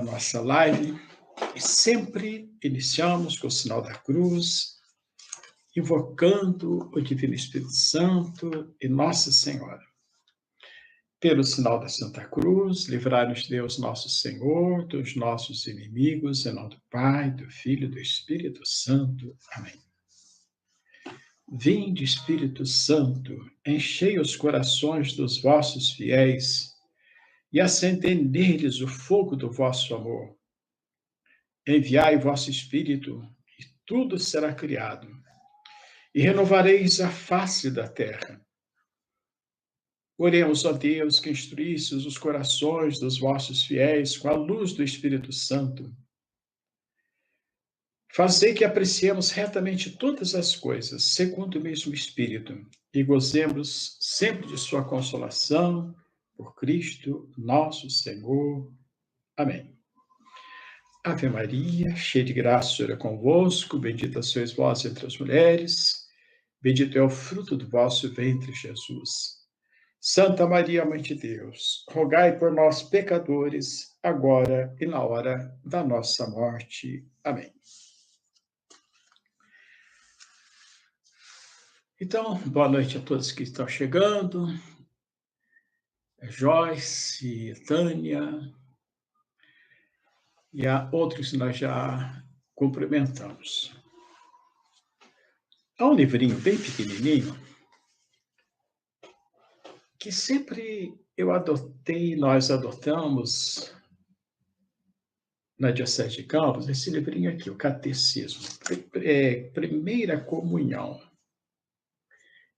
a nossa live e sempre iniciamos com o sinal da cruz, invocando o Divino Espírito Santo e Nossa Senhora. Pelo sinal da Santa Cruz, livrai-nos Deus nosso Senhor dos nossos inimigos, em nome do Pai, do Filho e do Espírito Santo. Amém. Vinde, Espírito Santo, enchei os corações dos vossos fiéis e acendei neles o fogo do vosso amor. Enviai vosso Espírito, e tudo será criado, e renovareis a face da terra. Oremos, ó Deus, que instruísseis os corações dos vossos fiéis com a luz do Espírito Santo. Fazei que apreciemos retamente todas as coisas, segundo o mesmo Espírito, e gozemos sempre de sua consolação, por Cristo nosso Senhor. Amém. Ave Maria, cheia de graça, o Senhor é convosco, bendita sois vós entre as mulheres, bendito é o fruto do vosso ventre, Jesus. Santa Maria, Mãe de Deus, rogai por nós, pecadores, agora e na hora da nossa morte. Amém. Então, boa noite a todos que estão chegando. Joyce, Tânia, e a outros que nós já cumprimentamos. Há um livrinho bem pequenininho que sempre nós adotamos na Diocese de Campos, esse livrinho aqui, o Catecismo, Primeira Comunhão.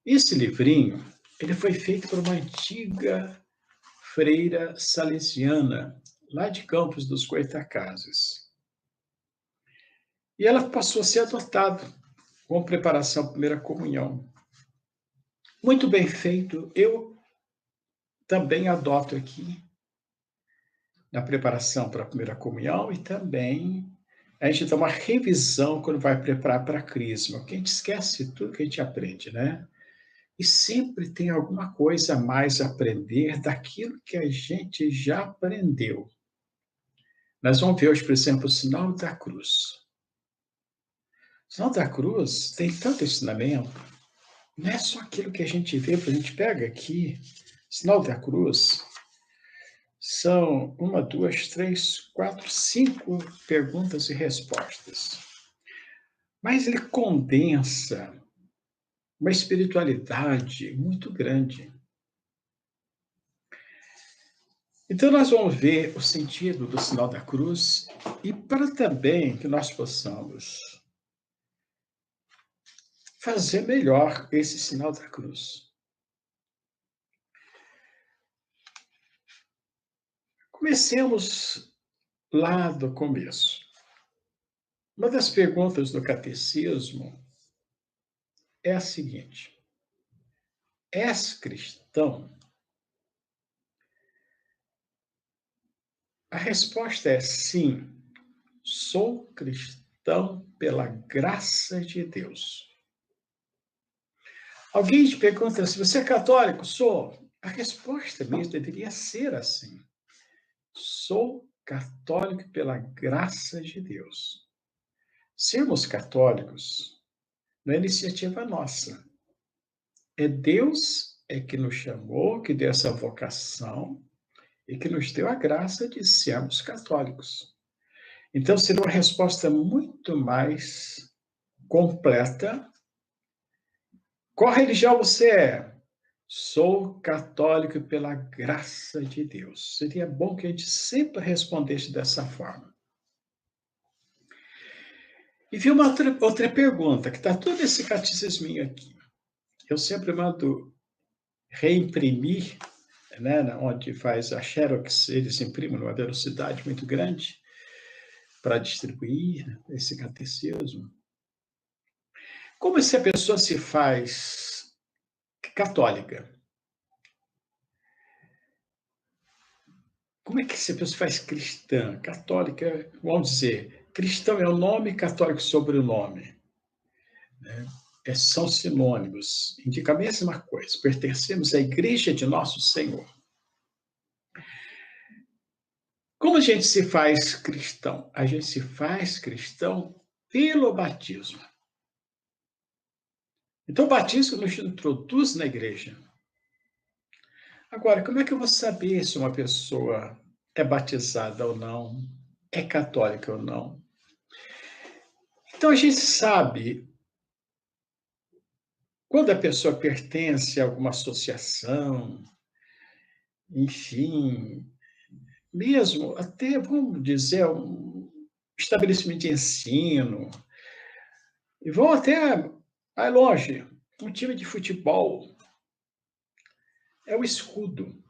Esse livrinho, ele foi feito por uma antiga freira salesiana, lá de Campos dos Goytacazes. E ela passou a ser adotada com preparação à Primeira Comunhão. Muito bem feito, eu também adoto aqui na preparação para a Primeira Comunhão e também a gente dá uma revisão quando vai preparar para a Crisma, porque a gente esquece tudo que a gente aprende, né? E sempre tem alguma coisa a mais a aprender daquilo que a gente já aprendeu. Nós vamos ver hoje, por exemplo, o sinal da cruz. O sinal da cruz tem tanto ensinamento, não é só aquilo que a gente vê, a gente pega aqui, o sinal da cruz, são 1, 2, 3, 4, 5 perguntas e respostas. Mas ele condensa uma espiritualidade muito grande. Então, nós vamos ver o sentido do sinal da cruz e para também que nós possamos fazer melhor esse sinal da cruz. Comecemos lá do começo. Uma das perguntas do catecismo é a seguinte: és cristão? A resposta é sim, sou cristão pela graça de Deus. Alguém te pergunta se você é católico? Sou. A resposta mesmo deveria ser assim. Sou católico pela graça de Deus. Sermos católicos não é iniciativa nossa. É Deus que nos chamou, que deu essa vocação e que nos deu a graça de sermos católicos. Então, seria uma resposta muito mais completa. Qual religião você é? Sou católico pela graça de Deus. Seria bom que a gente sempre respondesse dessa forma. E vi uma outra pergunta, que está todo esse catecisminho aqui. Eu sempre mando reimprimir, né, onde faz a Xerox, eles imprimem numa velocidade muito grande para distribuir esse catecismo. Como se a pessoa se faz católica? Como é que essa pessoa se faz cristã? Católica, vamos dizer, cristão é o nome, católico sobrenome. Né? São sinônimos, indica a mesma coisa. Pertencemos à Igreja de Nosso Senhor. Como a gente se faz cristão? A gente se faz cristão pelo batismo. Então, o batismo nos introduz na igreja. Agora, como é que eu vou saber se uma pessoa é batizada ou não, é católica ou não? Então, a gente sabe quando a pessoa pertence a alguma associação, enfim, mesmo até, vamos dizer, um estabelecimento de ensino, e vão até mais longe, um time de futebol. É o escudo,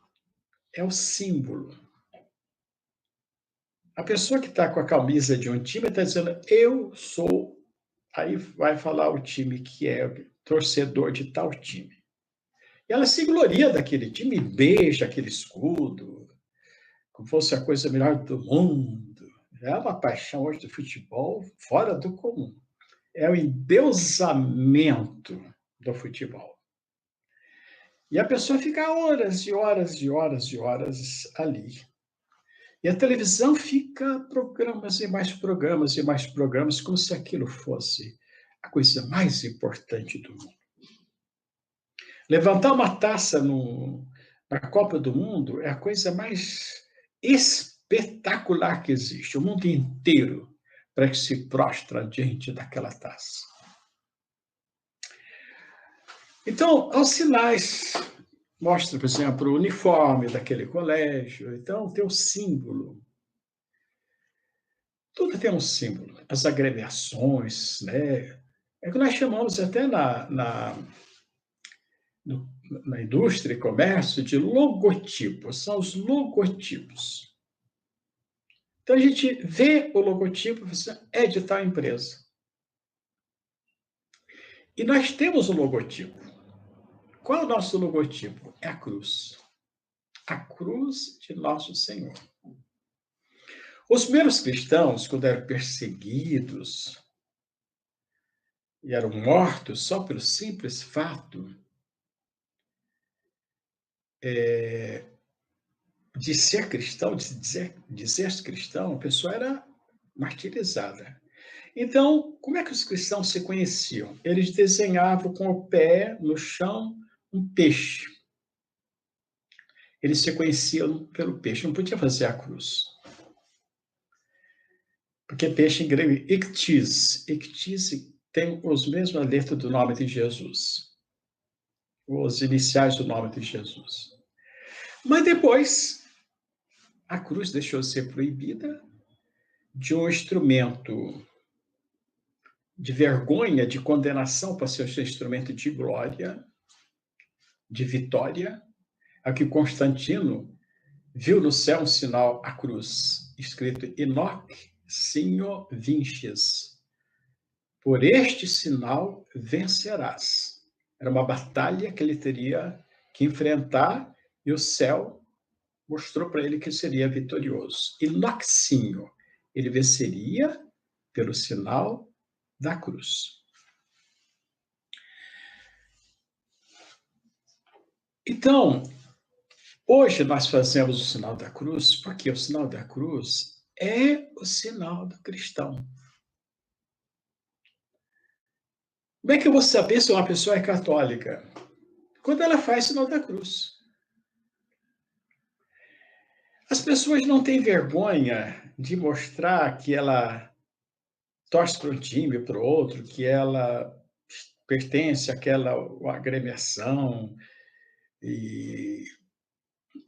é o símbolo. A pessoa que está com a camisa de um time está dizendo, eu sou. Aí vai falar o time que é torcedor de tal time. E ela se gloria daquele time, beija aquele escudo, como fosse a coisa melhor do mundo. É uma paixão hoje do futebol fora do comum. É o endeusamento do futebol. E a pessoa fica horas e horas e horas e horas ali. E a televisão fica programas e mais programas e mais programas, como se aquilo fosse a coisa mais importante do mundo. Levantar uma taça na Copa do Mundo é a coisa mais espetacular que existe. O mundo inteiro para que se prostra diante daquela taça. Então, aos sinais, mostra, por exemplo, o uniforme daquele colégio, então tem o símbolo. Tudo tem um símbolo, as agremiações, né? É que nós chamamos até na indústria e comércio de logotipos, são os logotipos. Então a gente vê o logotipo, é de tal empresa. E nós temos o logotipo. Qual é o nosso logotipo? É a cruz. A cruz de nosso Senhor. Os primeiros cristãos, quando eram perseguidos e eram mortos só pelo simples fato de ser cristão, de dizer cristão, a pessoa era martirizada. Então, como é que os cristãos se conheciam? Eles desenhavam com o pé no chão um peixe. Eles se conheciam pelo peixe, não podia fazer a cruz. Porque peixe em grego é ictis. Ictis tem os mesmas letras do nome de Jesus. Os iniciais do nome de Jesus. Mas depois, a cruz deixou de ser proibida de um instrumento de vergonha, de condenação, para ser um instrumento de glória, de vitória. Aqui Constantino viu no céu um sinal, a cruz, escrito Enoch Signo Vinces. Por este sinal vencerás. Era uma batalha que ele teria que enfrentar e o céu mostrou para ele que seria vitorioso. Enoch Signo, ele venceria pelo sinal da cruz. Então, hoje nós fazemos o sinal da cruz, porque o sinal da cruz é o sinal do cristão. Como é que eu vou saber se uma pessoa é católica? Quando ela faz o sinal da cruz. As pessoas não têm vergonha de mostrar que ela torce para um time ou para o outro, que ela pertence àquela agremiação, e,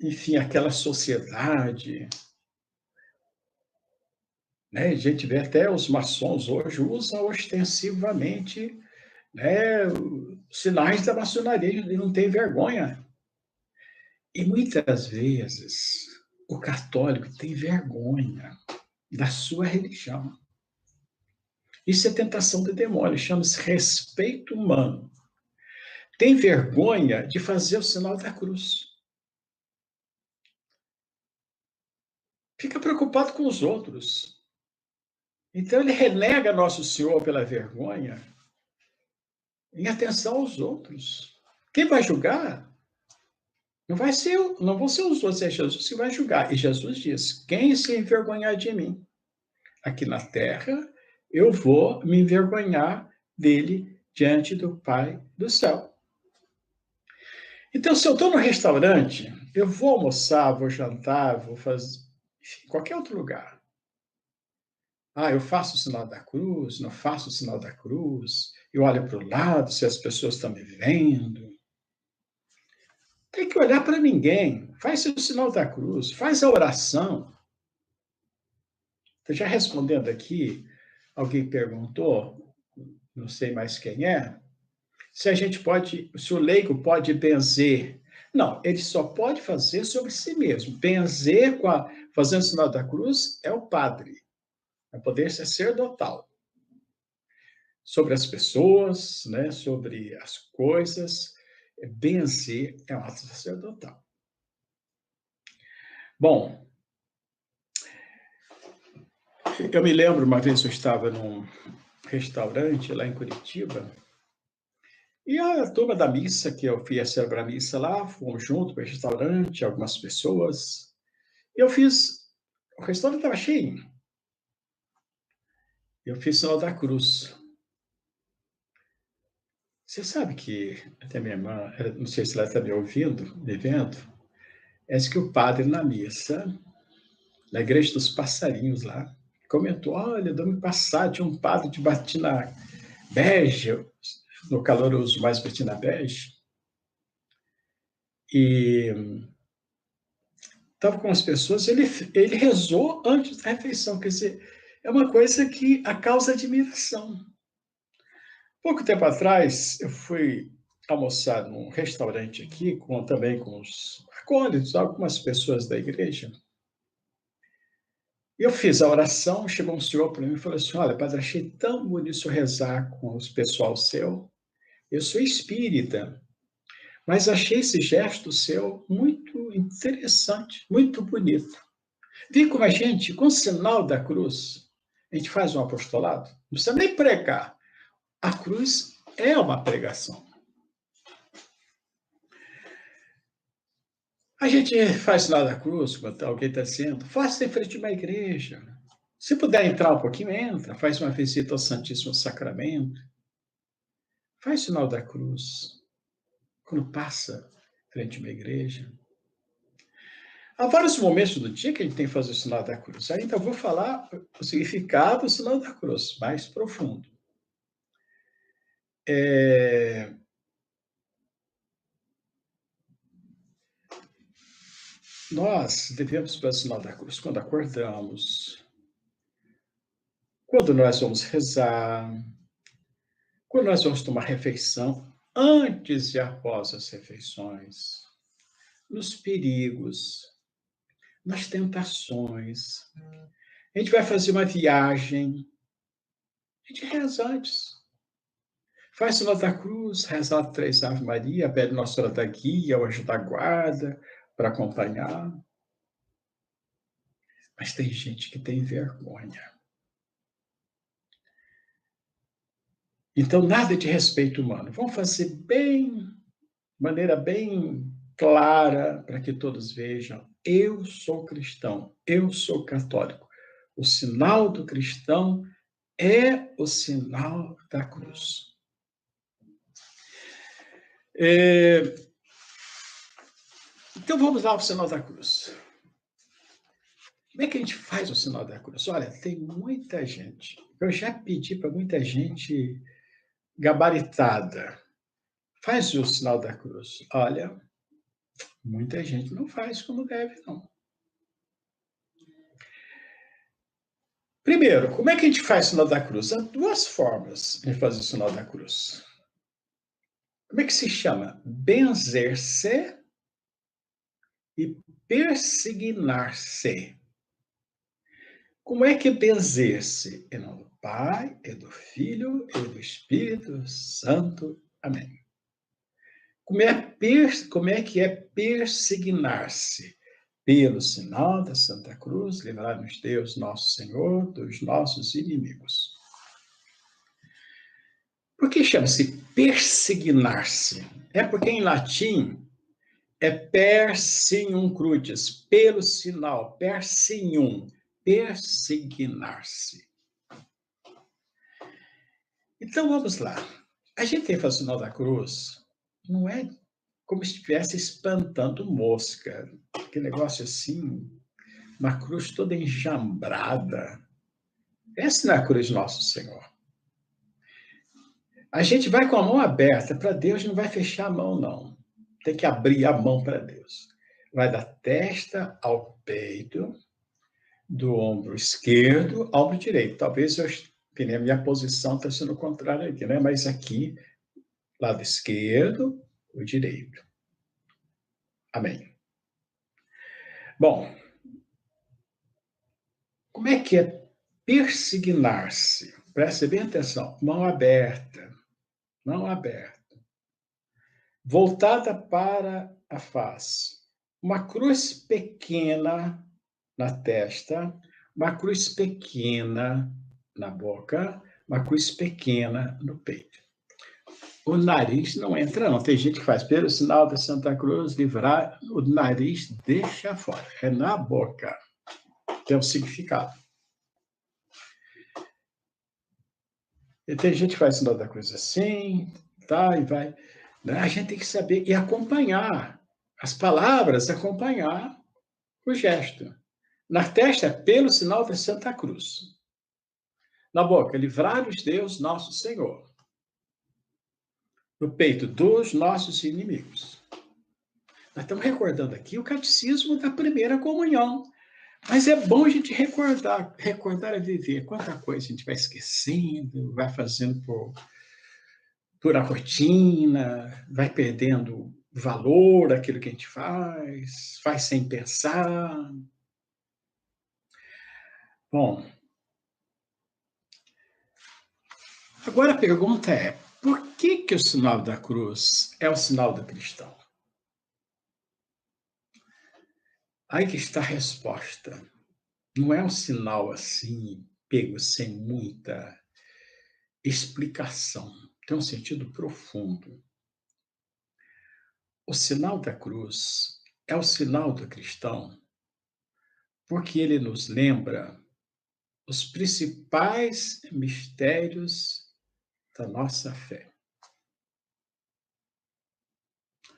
enfim, àquela sociedade. Né? A gente vê até os maçons hoje usam ostensivamente, né, sinais da maçonaria e não tem vergonha. E muitas vezes o católico tem vergonha da sua religião. Isso é tentação do demônio, chama-se respeito humano. Tem vergonha de fazer o sinal da cruz. Fica preocupado com os outros. Então ele renega Nosso Senhor pela vergonha em atenção aos outros. Quem vai julgar Não vão ser os outros, é Jesus que vai julgar. E Jesus diz: quem se envergonhar de mim aqui na terra, eu vou me envergonhar dele diante do Pai do céu. Então, se eu estou no restaurante, eu vou almoçar, vou jantar, vou fazer, enfim, qualquer outro lugar. Ah, eu faço o sinal da cruz, não faço o sinal da cruz, eu olho para o lado se as pessoas estão me vendo. Tem que olhar para ninguém. Faz o sinal da cruz, faz a oração. Já respondendo aqui, alguém perguntou, não sei mais quem é, se a gente pode, se o leigo pode benzer. Não, ele só pode fazer sobre si mesmo. Benzer fazendo o sinal da cruz é o padre, é o poder sacerdotal. Sobre as pessoas, né, sobre as coisas, benzer é um ato sacerdotal. Bom, eu me lembro uma vez eu estava num restaurante lá em Curitiba, e a turma da missa, que eu fui celebrar a missa lá, fomos junto para o restaurante, algumas pessoas. Eu fiz. O restaurante estava cheio. Eu fiz sinal da cruz. Você sabe que, até minha irmã, não sei se ela está me ouvindo, me vendo, é que o padre na missa, na igreja dos passarinhos lá, comentou: olha, domingo passado tinha um padre de batina bege, no calor eu uso mais batina bege, e estava com as pessoas, ele rezou antes da refeição, quer dizer, é uma coisa que a causa admiração. Pouco tempo atrás, eu fui almoçar num restaurante aqui, também com os acólitos, algumas pessoas da igreja. E eu fiz a oração, chegou um senhor para mim e falou assim: olha, padre, achei tão bonito rezar com os pessoal seu. Eu sou espírita, mas achei esse gesto seu muito interessante, muito bonito. Vi como a gente, com o sinal da cruz, a gente faz um apostolado, não precisa nem pregar. A cruz é uma pregação. A gente faz sinal da cruz, quando alguém está dizendo, faça em frente a uma igreja. Se puder entrar um pouquinho, entra, faz uma visita ao Santíssimo Sacramento, faz sinal da cruz. Quando passa frente a uma igreja. Há vários momentos do dia que a gente tem que fazer o sinal da cruz. Ainda vou falar o significado do sinal da cruz, mais profundo. Nós devemos fazer o sinal da cruz quando acordamos, quando nós vamos rezar, quando nós vamos tomar refeição, antes e após as refeições, nos perigos, nas tentações. A gente vai fazer uma viagem, a gente reza antes. Faz sinal da cruz, reza 3 Ave Maria, pede Nossa Senhora da Guia, o anjo da guarda, para acompanhar. Mas tem gente que tem vergonha. Então, nada de respeito humano. Vamos fazer bem, de maneira bem clara, para que todos vejam. Eu sou cristão, eu sou católico. O sinal do cristão é o sinal da cruz. Então, vamos lá para o sinal da cruz. Como é que a gente faz o sinal da cruz? Olha, tem muita gente. Eu já pedi para muita gente gabaritada. Faz o sinal da cruz. Olha, muita gente não faz como deve, não. Primeiro, como é que a gente faz o sinal da cruz? Há duas formas de fazer o sinal da cruz. Como é que se chama? Benzer-se e persignar-se. Como é que é benzer-se? Em nome do Pai, e do Filho, e do Espírito Santo. Amém. Como é que é persignar-se? Pelo sinal da Santa Cruz, livrar-nos Deus, nosso Senhor, dos nossos inimigos. Por que chama-se persignar-se? É porque em latim É per signum crucis, pelo sinal, per signum, persignar-se. Então, vamos lá. A gente tem que fazer o sinal da cruz, não é como se estivesse espantando mosca. Que negócio assim, uma cruz toda enjambrada. Essa não é a cruz de nosso Senhor. A gente vai com a mão aberta para Deus, não vai fechar a mão, não. Tem que abrir a mão para Deus. Vai da testa ao peito, do ombro esquerdo ao ombro direito. Talvez eu tenha a minha posição está sendo contrária aqui, né? Mas aqui, lado esquerdo, o direito. Amém. Bom, como é que é persignar-se? Preste bem atenção. Mão aberta. Mão aberta. Voltada para a face. Uma cruz pequena na testa, uma cruz pequena na boca, uma cruz pequena no peito. O nariz não entra, não. Tem gente que faz pelo sinal da Santa Cruz, livrar, o nariz deixa fora. É na boca. Tem um significado. E tem gente que faz sinal da cruz assim, tá, e vai. Né? A gente tem que saber e acompanhar. As palavras, acompanhar o gesto. Na testa, pelo sinal da Santa Cruz. Na boca, livrar-nos Deus, nosso Senhor. No peito, dos nossos inimigos. Nós estamos recordando aqui o catecismo da primeira comunhão. Mas é bom a gente recordar é viver. Quanta coisa a gente vai esquecendo, vai fazendo por a rotina, vai perdendo valor aquilo que a gente faz sem pensar. Bom, agora a pergunta é, por que o sinal da cruz é o sinal do cristão? Aí que está a resposta. Não é um sinal assim, pego sem muita explicação. Tem um sentido profundo. O sinal da cruz é o sinal do cristão porque ele nos lembra os principais mistérios da nossa fé.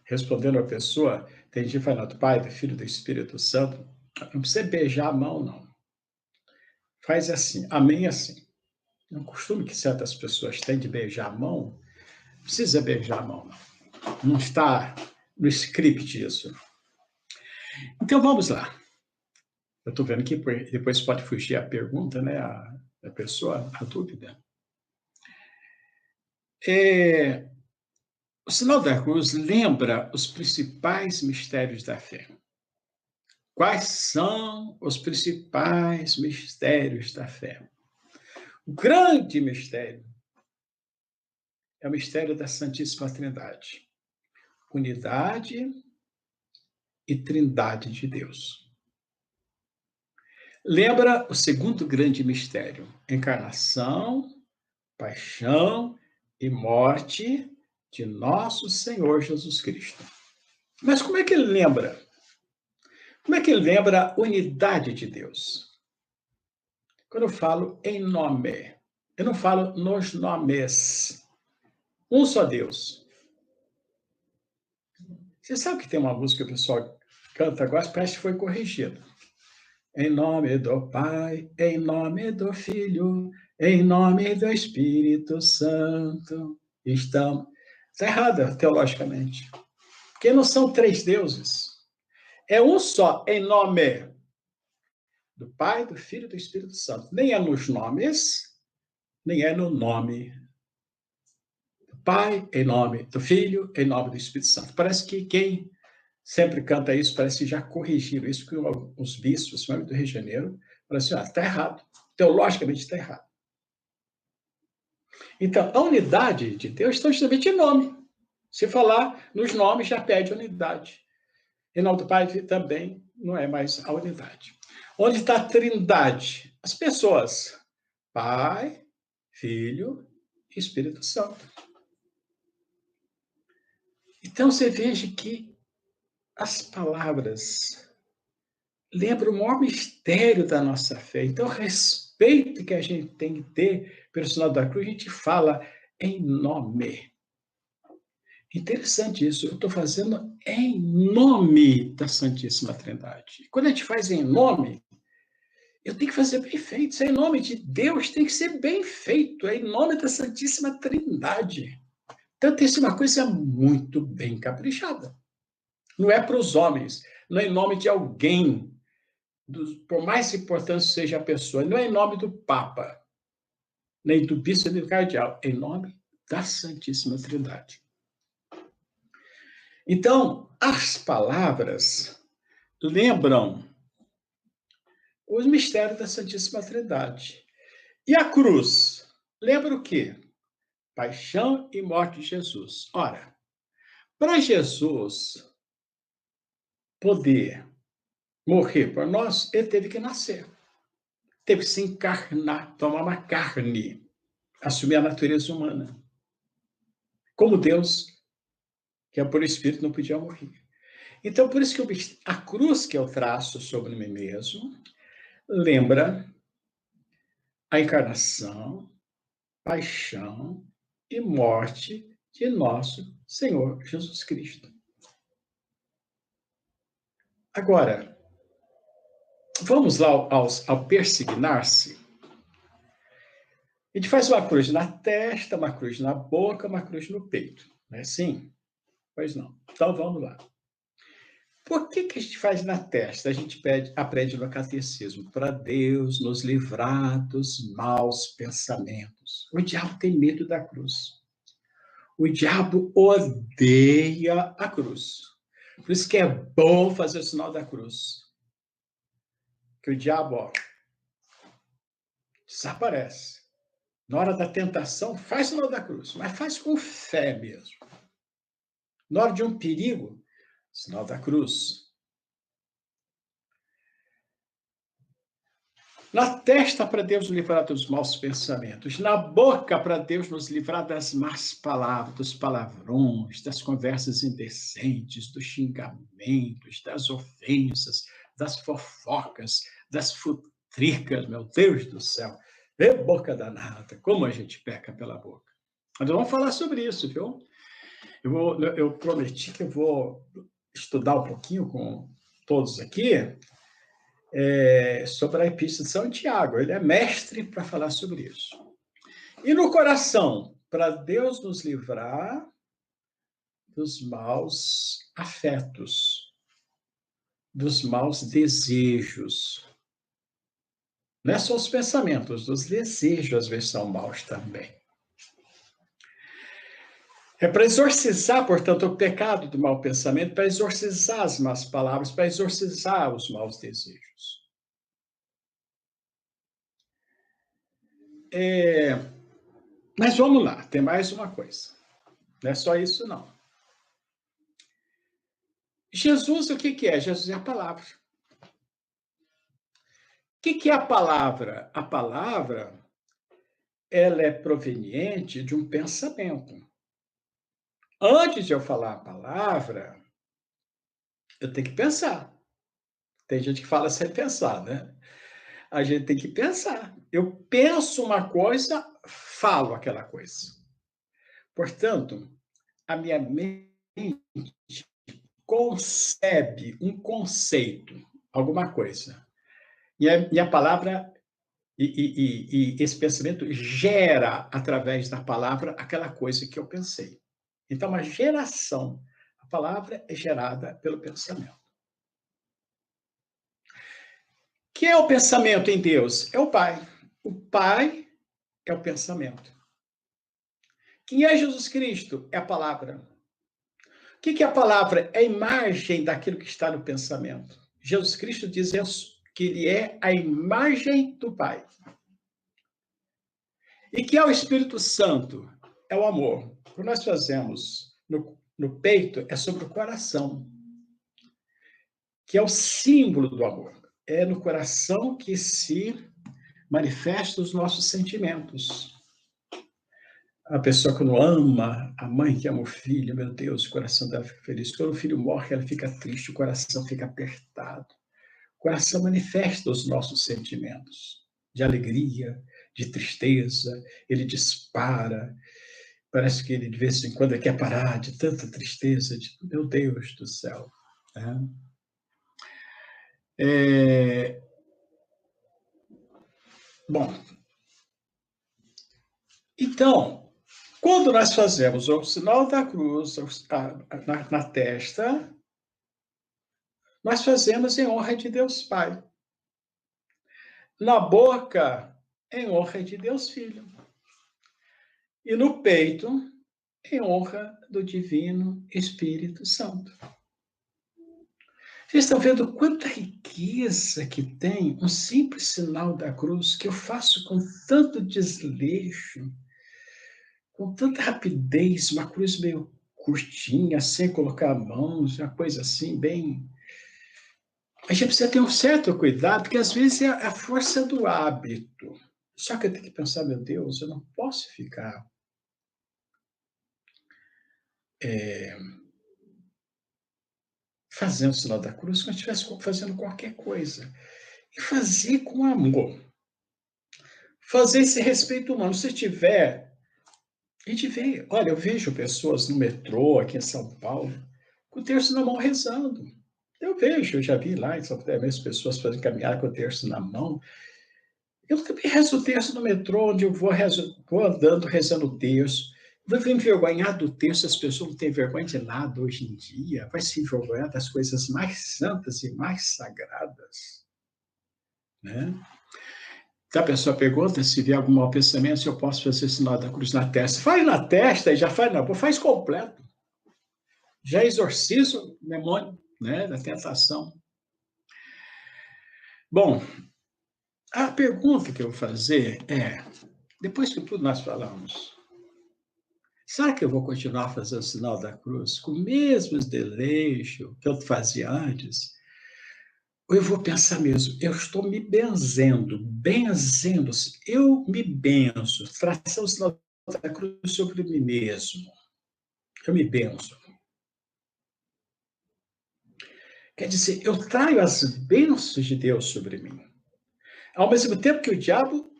Respondendo a pessoa, tem gente falando do Pai, do Filho e do Espírito Santo, não precisa beijar a mão, não. Faz assim, amém assim. É um costume que certas pessoas têm de beijar a mão, não precisa beijar a mão, não. Não está no script isso. Então vamos lá. Eu estou vendo que depois pode fugir a pergunta, né? A pessoa, a dúvida. O sinal da cruz lembra os principais mistérios da fé. Quais são os principais mistérios da fé? O grande mistério é o mistério da Santíssima Trindade. Unidade e trindade de Deus. Lembra o segundo grande mistério: encarnação, paixão e morte de nosso Senhor Jesus Cristo. Mas como é que ele lembra? Como é que ele lembra a unidade de Deus? Quando eu falo em nome, eu não falo nos nomes. Um só Deus. Você sabe que tem uma música que o pessoal canta agora, parece que foi corrigido. Em nome do Pai, em nome do Filho, em nome do Espírito Santo, estamos. Está errada teologicamente. Porque não são três deuses. É um só, em nome do Pai, do Filho e do Espírito Santo. Nem é nos nomes, nem é no nome do Pai, em nome do Filho, em nome do Espírito Santo. Parece que quem sempre canta isso, parece que já corrigiram isso, que os bispos, principalmente do Rio de Janeiro, falaram assim, está errado. Teologicamente está errado. Então, a unidade de Deus está justamente em nome. Se falar nos nomes, já perde unidade. Em nome do Pai também não é mais a unidade. Onde está a trindade? As pessoas. Pai, Filho e Espírito Santo. Então, você veja que as palavras lembram o maior mistério da nossa fé. Então, o respeito que a gente tem que ter pelo sinal da cruz, a gente fala em nome. Interessante isso, eu estou fazendo em nome da Santíssima Trindade. Quando a gente faz em nome, eu tenho que fazer bem feito. Isso é em nome de Deus, tem que ser bem feito. É em nome da Santíssima Trindade. Então, tem que ser uma coisa muito bem caprichada. Não é para os homens, não é em nome de alguém, por mais importante seja a pessoa, não é em nome do Papa, nem do bispo, nem do cardeal, é em nome da Santíssima Trindade. Então, as palavras lembram os mistérios da Santíssima Trindade. E a cruz? Lembra o quê? Paixão e morte de Jesus. Ora, para Jesus poder morrer por nós, ele teve que nascer. Teve que se encarnar, tomar uma carne, assumir a natureza humana. Como Deus, que é por Espírito, não podia morrer. Então, por isso que a cruz que eu traço sobre mim mesmo lembra a encarnação, paixão e morte de nosso Senhor Jesus Cristo. Agora, vamos lá ao persignar-se. A gente faz uma cruz na testa, uma cruz na boca, uma cruz no peito. Não é assim? Pois não. Então, vamos lá. Por que a gente faz na testa? A gente aprende no catecismo, para Deus nos livrar dos maus pensamentos. O diabo tem medo da cruz. O diabo odeia a cruz. Por isso que é bom fazer o sinal da cruz. Que o diabo, ó, desaparece. Na hora da tentação, faz o sinal da cruz, mas faz com fé mesmo. Na hora de um perigo, sinal da cruz. Na testa, para Deus nos livrar dos maus pensamentos. Na boca, para Deus nos livrar das más palavras, dos palavrões, das conversas indecentes, dos xingamentos, das ofensas, das fofocas, das futricas, meu Deus do céu. É boca danada, como a gente peca pela boca. Mas vamos falar sobre isso, viu? Eu prometi que eu vou estudar um pouquinho com todos aqui, sobre a Epístola de São Tiago. Ele é mestre para falar sobre isso. E no coração, para Deus nos livrar dos maus afetos, dos maus desejos. Não é só os pensamentos, os desejos às vezes são maus também. É para exorcizar, portanto, o pecado do mau pensamento, para exorcizar as más palavras, para exorcizar os maus desejos. Mas vamos lá, tem mais uma coisa. Não é só isso, não. Jesus, o que é? Jesus é a palavra. O que é a palavra? A palavra, ela é proveniente de um pensamento. Antes de eu falar a palavra, eu tenho que pensar. Tem gente que fala sem pensar, né? A gente tem que pensar. Eu penso uma coisa, falo aquela coisa. Portanto, a minha mente concebe um conceito, alguma coisa. E a palavra, e esse pensamento gera, através da palavra, aquela coisa que eu pensei. Então, a geração, a palavra é gerada pelo pensamento. O que é o pensamento em Deus? É o Pai. O Pai é o pensamento. Quem é Jesus Cristo? É a palavra. O que é a palavra? É a imagem daquilo que está no pensamento. Jesus Cristo diz que ele é a imagem do Pai. E que é o Espírito Santo? É o amor. O que nós fazemos no peito é sobre o coração, que é o símbolo do amor. É no coração que se manifestam os nossos sentimentos. A pessoa quando ama, a mãe que ama o filho, meu Deus, o coração dela fica feliz. Quando o filho morre, ela fica triste, o coração fica apertado. O coração manifesta os nossos sentimentos de alegria, de tristeza, ele dispara. Parece que ele, de vez em quando, quer parar de tanta tristeza, de meu Deus do céu. Né? Bom, então, quando nós fazemos o sinal da cruz na testa, nós fazemos em honra de Deus Pai. Na boca, em honra de Deus Filho. E no peito, em honra do Divino Espírito Santo. Vocês estão vendo quanta riqueza que tem um simples sinal da cruz que eu faço com tanto desleixo, com tanta rapidez, uma cruz meio curtinha, sem colocar mãos, uma coisa assim, bem. A gente precisa ter um certo cuidado, porque às vezes é a força do hábito. Só que eu tenho que pensar, meu Deus, eu não posso ficar fazendo o sinal da cruz como se estivesse fazendo qualquer coisa. E fazer com amor. Fazer esse respeito humano. Se tiver, a gente vê, olha, eu vejo pessoas no metrô aqui em São Paulo com o terço na mão rezando. Eu vejo, eu já vi lá em São Paulo, as pessoas fazendo caminhar com o terço na mão. Eu também rezo o terço no metrô, onde eu vou andando rezando o terço. Vou me envergonhar do terço, as pessoas não têm vergonha de nada hoje em dia. Vai se envergonhar das coisas mais santas e mais sagradas. Né? Então a pessoa pergunta se vê algum mau pensamento, se eu posso fazer o sinal da cruz na testa. Faz na testa e já faz, não, faz completo. Já exorciza o demônio, né, da tentação. Bom, a pergunta que eu vou fazer é, depois que tudo nós falamos, será que eu vou continuar fazendo o sinal da cruz com o mesmo desleixo que eu fazia antes? Ou eu vou pensar mesmo, eu estou me benzendo, eu me benzo, traçando o sinal da cruz sobre mim mesmo. Eu me benzo. Quer dizer, eu traio as bênçãos de Deus sobre mim. Ao mesmo tempo que o diabo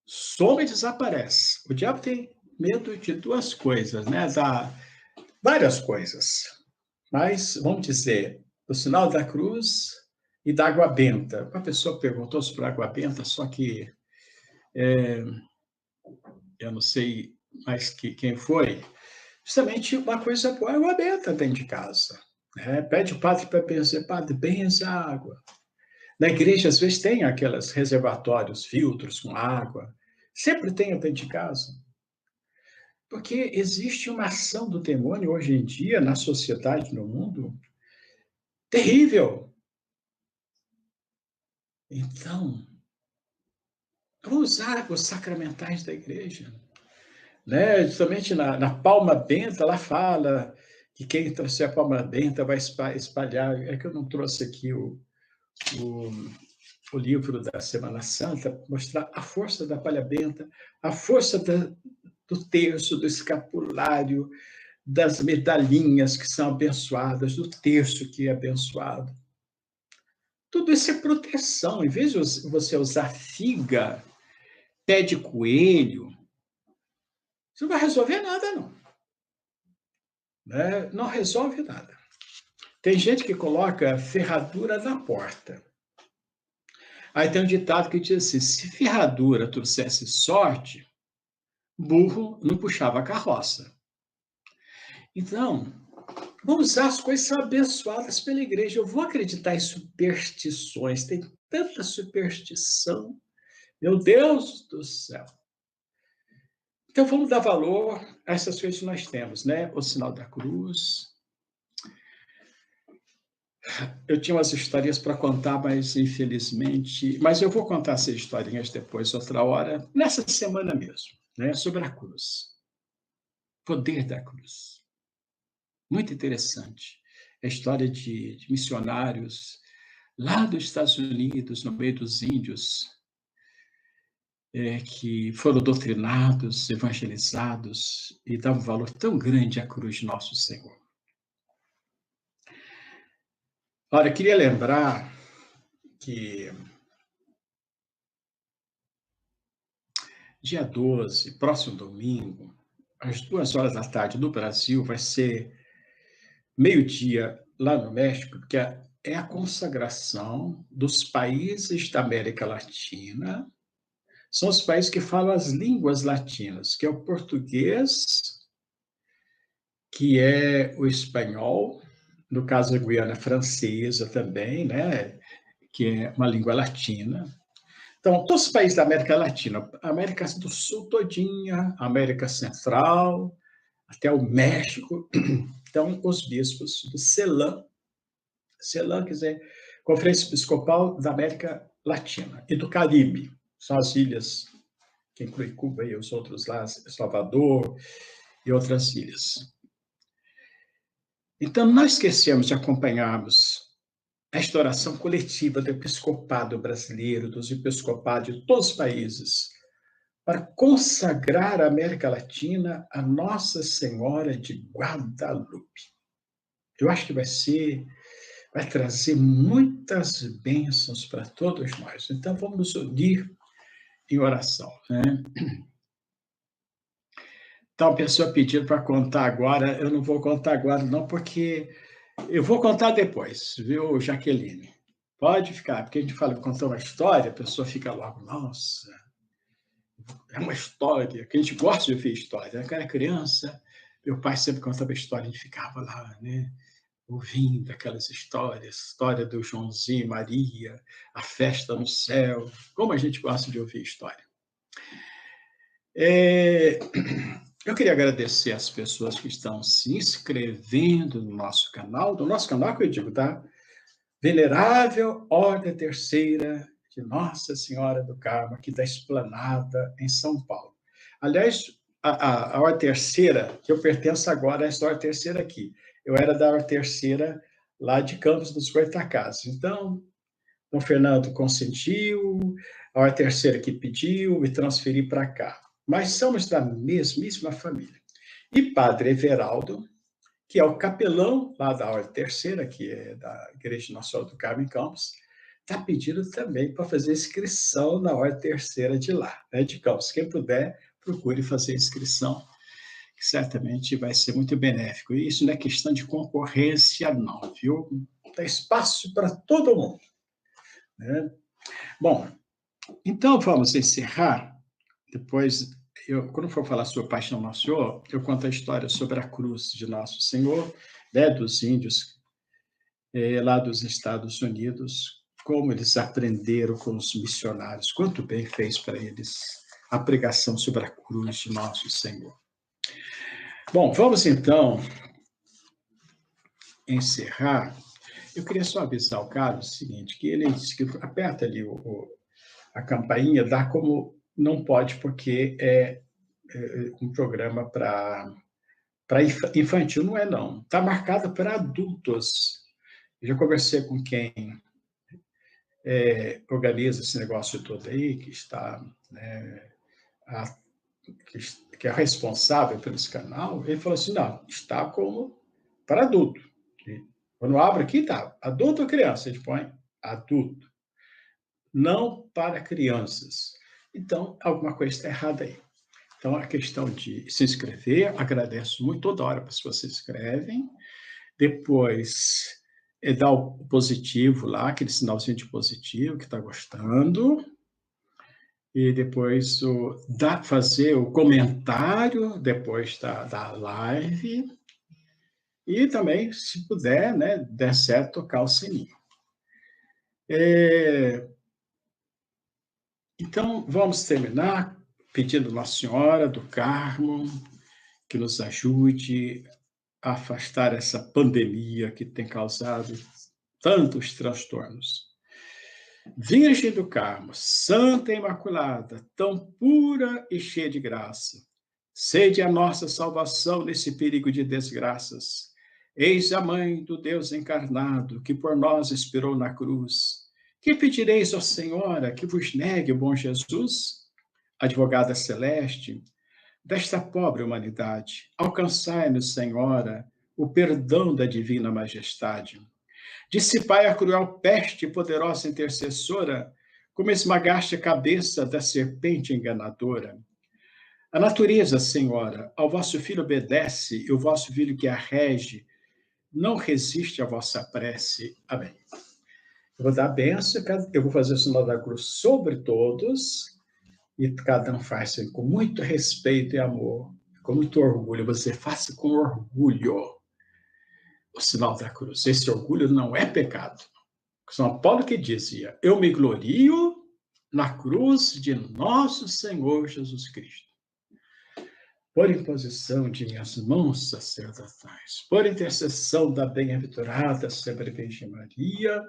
some e desaparece. O diabo tem medo de duas coisas, né? Várias coisas. Mas, vamos dizer, do sinal da cruz e da água benta. Uma pessoa perguntou sobre a água benta, só que eu não sei mais quem foi. Justamente uma coisa boa é água benta dentro de casa. Né? Pede o padre para benzer, padre, benza a água. Na igreja, às vezes, tem aqueles reservatórios, filtros com água. Sempre tem dentro de casa. Porque existe uma ação do demônio hoje em dia, na sociedade, no mundo, terrível. Então, vamos usar os sacramentais da igreja. Né? Justamente na palma benta, ela fala que quem trouxer a palma benta vai espalhar. É que eu não trouxe aqui o livro da Semana Santa, mostrar a força da palha benta, a força do terço, do escapulário, das medalhinhas que são abençoadas, do terço que é abençoado. Tudo isso é proteção. Em vez de você usar figa, pé de coelho, você não vai resolver nada, não. Né? Não resolve nada. Tem gente que coloca ferradura na porta. Aí tem um ditado que diz assim, se ferradura trouxesse sorte, burro não puxava a carroça. Então, vamos usar as coisas abençoadas pela igreja. Eu vou acreditar em superstições. Tem tanta superstição. Meu Deus do céu. Então, vamos dar valor a essas coisas que nós temos, né? O sinal da cruz. Eu tinha umas historinhas para contar, mas infelizmente... Mas eu vou contar essas historinhas depois, outra hora, nessa semana mesmo, né? Sobre a cruz. Poder da cruz. Muito interessante. A história de missionários lá dos Estados Unidos, no meio dos índios, que foram doutrinados, evangelizados e dão um valor tão grande à cruz de nosso Senhor. Ora, eu queria lembrar que dia 12, próximo domingo, às 2 horas da tarde no Brasil, vai ser meio-dia lá no México, porque é a consagração dos países da América Latina. São os países que falam as línguas latinas, que é o português, que é o espanhol, no caso da Guiana Francesa também, né? Que é uma língua latina. Então, todos os países da América Latina, América do Sul todinha, América Central, até o México. Então, os bispos do CELAM, CELAM quer dizer Conferência Episcopal da América Latina e do Caribe, são as ilhas que inclui Cuba e os outros lá, Salvador e outras ilhas. Então, nós esquecemos de acompanharmos esta oração coletiva do episcopado brasileiro, dos episcopados de todos os países, para consagrar a América Latina a Nossa Senhora de Guadalupe. Eu acho que vai trazer muitas bênçãos para todos nós. Então, vamos nos unir em oração, né? Então, a pessoa pedindo para contar agora, eu não vou contar agora não, porque eu vou contar depois, viu, Jaqueline? Pode ficar, porque a gente fala, contar uma história, a pessoa fica logo, nossa, é uma história, que a gente gosta de ouvir história. Quando eu era criança, meu pai sempre contava história, a gente ficava lá, né, ouvindo aquelas histórias, história do Joãozinho e Maria, a festa no céu, como a gente gosta de ouvir história. Eu queria agradecer as pessoas que estão se inscrevendo no nosso canal, do nosso canal que eu digo, tá? Venerável Ordem Terceira de Nossa Senhora do Carmo, aqui da Esplanada, em São Paulo. Aliás, a Ordem Terceira, que eu pertenço agora a essa Ordem Terceira aqui, eu era da Ordem Terceira lá de Campos dos Goytacazes. Então, o Fernando consentiu, a Ordem Terceira que pediu, me transferi para cá. Mas somos da mesmíssima família. E Padre Everaldo, que é o capelão lá da Ordem Terceira, que é da Igreja Nacional do Carmo em Campos, está pedindo também para fazer inscrição na Ordem Terceira de lá, né, de Campos. Quem puder, procure fazer inscrição, que certamente vai ser muito benéfico. E isso não é questão de concorrência, não, viu? Tem espaço para todo mundo, né? Bom, então vamos encerrar. Depois, quando for falar sobre a Paixão Nosso Senhor, eu conto a história sobre a cruz de Nosso Senhor, né, dos índios lá dos Estados Unidos, como eles aprenderam com os missionários, quanto bem fez para eles a pregação sobre a cruz de Nosso Senhor. Bom, vamos então encerrar. Eu queria só avisar o Carlos o seguinte, que ele disse que aperta ali a campainha, dá como não pode, porque é um programa para infantil, não é não. Está marcado para adultos. Eu já conversei com quem organiza esse negócio todo aí, que está, né, que é responsável pelo esse canal, ele falou assim, não, está como para adulto. E quando abre aqui, tá, adulto ou criança? A gente põe adulto. Não para crianças. Então, alguma coisa está errada aí. Então, a questão de se inscrever, agradeço muito toda hora para as pessoas se inscrevem. Depois, dá o positivo lá, aquele sinalzinho de positivo que está gostando. E depois fazer o comentário depois da live. E também, se puder, né, der certo, tocar o sininho. Então, vamos terminar pedindo Nossa Senhora do Carmo que nos ajude a afastar essa pandemia que tem causado tantos transtornos. Virgem do Carmo, Santa Imaculada, tão pura e cheia de graça, sede a nossa salvação nesse perigo de desgraças. Eis a Mãe do Deus encarnado, que por nós esperou na cruz. Que pedireis, ó Senhora, que vos negue o bom Jesus? advogada celeste, desta pobre humanidade, alcançai-nos, Senhora, o perdão da divina majestade. Dissipai a cruel peste, poderosa intercessora, como esmagaste a cabeça da serpente enganadora. A natureza, Senhora, ao vosso Filho obedece, e o vosso Filho que a rege, não resiste à vossa prece. Amém. Eu vou dar a benção, eu vou fazer o sinal da cruz sobre todos, e cada um faz com muito respeito e amor, com muito orgulho. Você faça com orgulho o sinal da cruz. Esse orgulho não é pecado. São Paulo que dizia: eu me glorio na cruz de nosso Senhor Jesus Cristo. Por imposição de minhas mãos sacerdotais, por intercessão da bem-aventurada sempre Virgem Maria,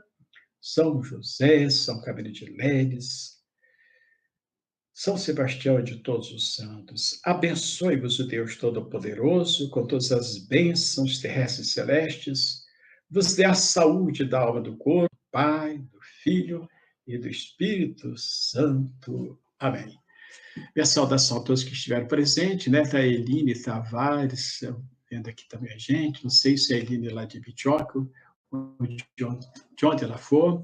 São José, São Camilo de Leles, São Sebastião de todos os santos, abençoe-vos o Deus Todo-Poderoso, com todas as bênçãos terrestres e celestes, vos dê a saúde da alma e do corpo, do Pai, do Filho e do Espírito Santo. Amém. Minha saudação a todos que estiveram presentes, né? Tá a Eline Tavares, vendo aqui também a gente, não sei se é a Eline lá de Bitioca, ou de onde ela for.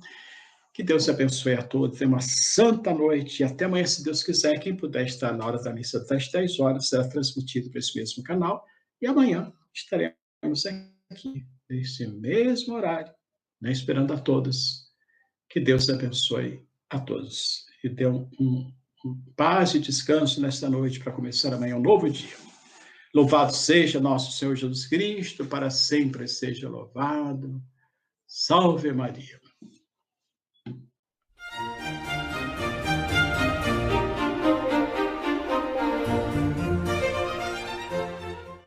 Que Deus abençoe a todos, tenha uma santa noite e até amanhã, se Deus quiser. Quem puder estar na hora da missa das 10 horas, será transmitido para esse mesmo canal, e amanhã estaremos aqui, nesse mesmo horário, né? Esperando a todos. Que Deus abençoe a todos e dê paz e descanso nesta noite para começar amanhã um novo dia. Louvado seja nosso Senhor Jesus Cristo, para sempre seja louvado. Salve Maria.